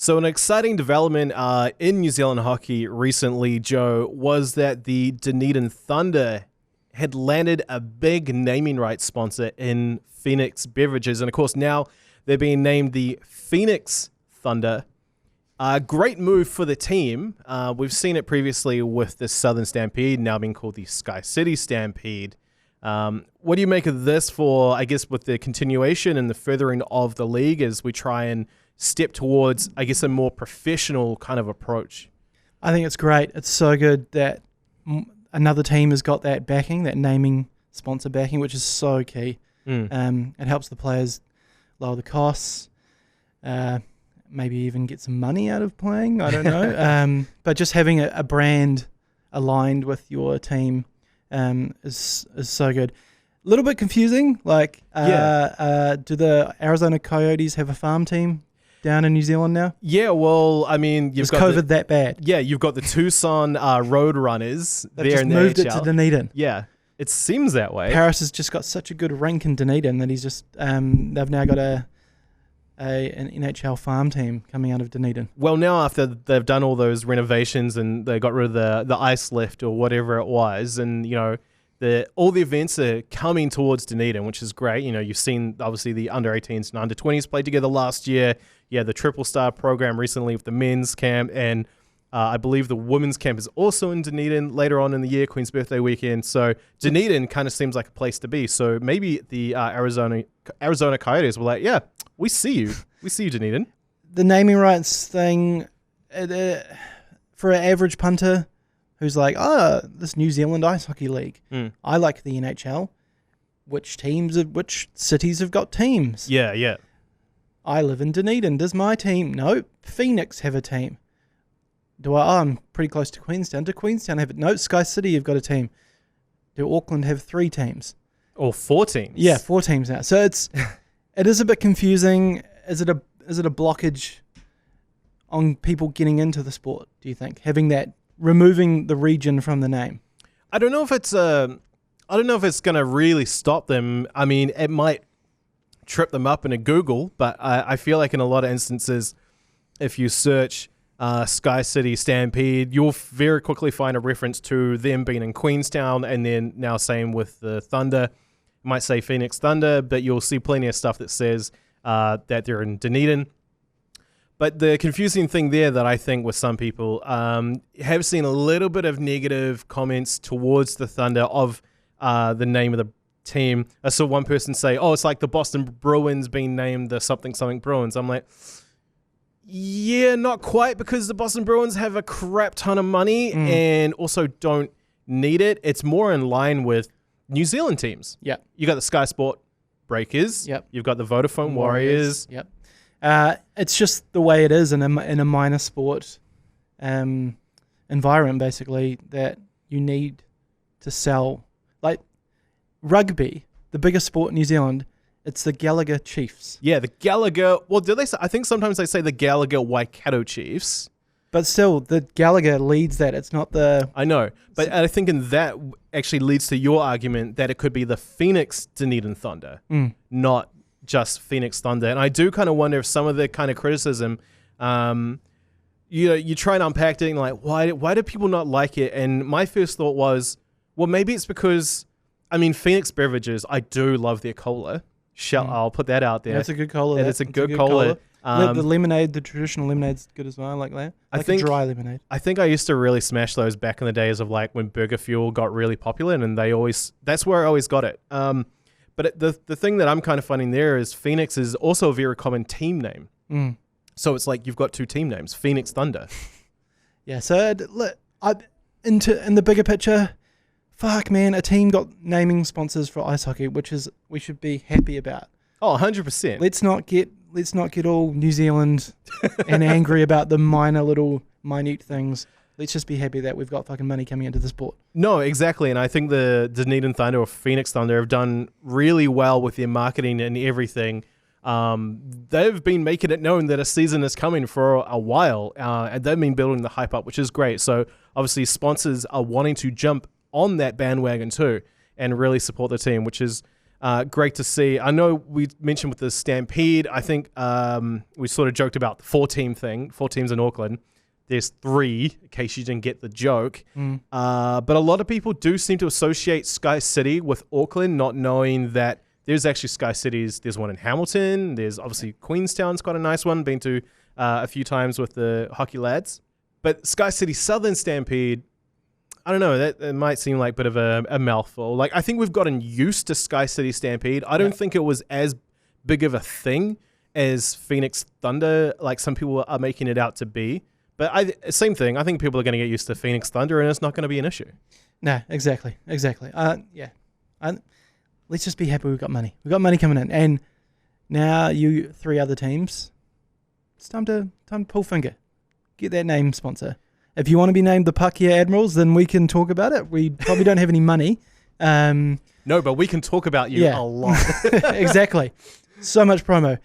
So an exciting development in New Zealand hockey recently, Joe, was that the Dunedin Thunder had landed a big naming rights sponsor in Phoenix Beverages. And of course, now they're being named the Phoenix Thunder. Great move for the team. We've seen it previously with the Southern Stampede, now being called the Sky City Stampede. What do you make of this for, I guess, with the continuation and the furthering of the league as we try and step towards, I guess, a more professional kind of approach? I think it's great. It's so good that another team has got that backing, that naming sponsor backing, which is so key. It helps the players lower the costs, maybe even get some money out of playing. I don't know. But just having a brand aligned with your team is so good. A little bit confusing. Do the Arizona Coyotes have a farm team down in New Zealand now? Yeah, well, I mean, Is COVID that bad? Yeah, you've got the Tucson Roadrunners there in the moved NHL. it to Dunedin. Yeah, it seems that way. Paris has just got such a good rank in Dunedin that he's just they've now got an NHL farm team coming out of Dunedin. Well, now after they've done all those renovations and they got rid of the ice lift or whatever it was, and all the events are coming towards Dunedin, which is great. You've seen obviously the under 18s and under 20s played together last year. Yeah, the Triple Star program recently with the men's camp, and I believe the women's camp is also in Dunedin later on in the year, Queen's birthday weekend. So Dunedin kind of seems like a place to be. So maybe the Arizona Coyotes were like, yeah, we see you. We see you, Dunedin. The naming rights thing, for an average punter who's like, this New Zealand Ice Hockey League, I like the NHL. Which cities have got teams? Yeah. I live in Dunedin. Does my team? No. Phoenix have a team. I'm pretty close to Queenstown. Do Queenstown have it? No. Sky City have got a team. Do Auckland have 3 teams? Or 4 teams? Yeah, 4 teams now. So it is a bit confusing. Is it a blockage on people getting into the sport, do you think? Removing the region from the name? I don't know if it's going to really stop them. I mean, it might trip them up in a Google, but I feel like in a lot of instances, if you search Sky City Stampede, you'll very quickly find a reference to them being in Queenstown, and then now same with the Thunder. It might say Phoenix Thunder, but you'll see plenty of stuff that says that they're in Dunedin. But the confusing thing there that I think with some people have seen a little bit of negative comments towards the Thunder of the name of the team. I saw one person say, it's like the Boston Bruins being named the something Bruins. I'm like, yeah, not quite, because the Boston Bruins have a crap ton of money and also don't need it. It's more in line with New Zealand teams. Yeah. You got the Sky Sport Breakers. Yep. You've got the Vodafone Warriors. Yep. It's just the way it is in a minor sport environment, basically, that you need to sell. Like rugby, the biggest sport in New Zealand, it's the Gallagher Chiefs. Yeah, the Gallagher. Well, do they say? I think sometimes they say the Gallagher Waikato Chiefs. But still, the Gallagher leads that. It's not the... I know. But I think in that actually leads to your argument that it could be the Phoenix Dunedin Thunder, not just Phoenix Thunder. And I do kind of wonder if some of the kind of criticism, you try and unpack it and like, why do people not like it? And my first thought was, well, maybe it's because, Phoenix Beverages, I do love their cola. I'll put that out there. That's a good cola. It's a good cola. The lemonade, the traditional lemonade's good as well. I like that. I think dry lemonade. I think I used to really smash those back in the days of like when Burger Fuel got really popular, and that's where I always got it. But the thing that I'm kind of finding there is Phoenix is also a very common team name. So it's like you've got 2 team names, Phoenix Thunder. Yeah. So in the bigger picture, fuck man, a team got naming sponsors for ice hockey, which is we should be happy about. Oh, 100%. Let's not get all New Zealand and angry about the minute things. Let's just be happy that we've got fucking money coming into the sport. No, exactly. And I think the Dunedin Thunder or Phoenix Thunder have done really well with their marketing and everything. They've been making it known that a season is coming for a while, and they've been building the hype up, which is great. So obviously sponsors are wanting to jump on that bandwagon too and really support the team, which is Great to see. I know we mentioned with the Stampede, I think we sort of joked about the 4-team thing, 4 teams in Auckland. There's 3, in case you didn't get the joke. But a lot of people do seem to associate Sky City with Auckland, not knowing that there's actually Sky Cities. There's one in Hamilton. There's obviously Queenstown's quite a nice one. Been to a few times with the hockey lads. But Sky City Southern Stampede, I don't know. That might seem like a bit of a mouthful. Like, I think we've gotten used to Sky City Stampede. I don't think it was as big of a thing as Phoenix Thunder, like some people are making it out to be. But same thing. I think people are going to get used to Phoenix Thunder, and it's not going to be an issue. No, exactly. Let's just be happy we've got money. We've got money coming in, and now you 3 other teams. It's time to pull finger. Get that name sponsor. If you want to be named the Pakeha Admirals, then we can talk about it. We probably don't have any money. No, but we can talk about you a lot. Exactly. So much promo.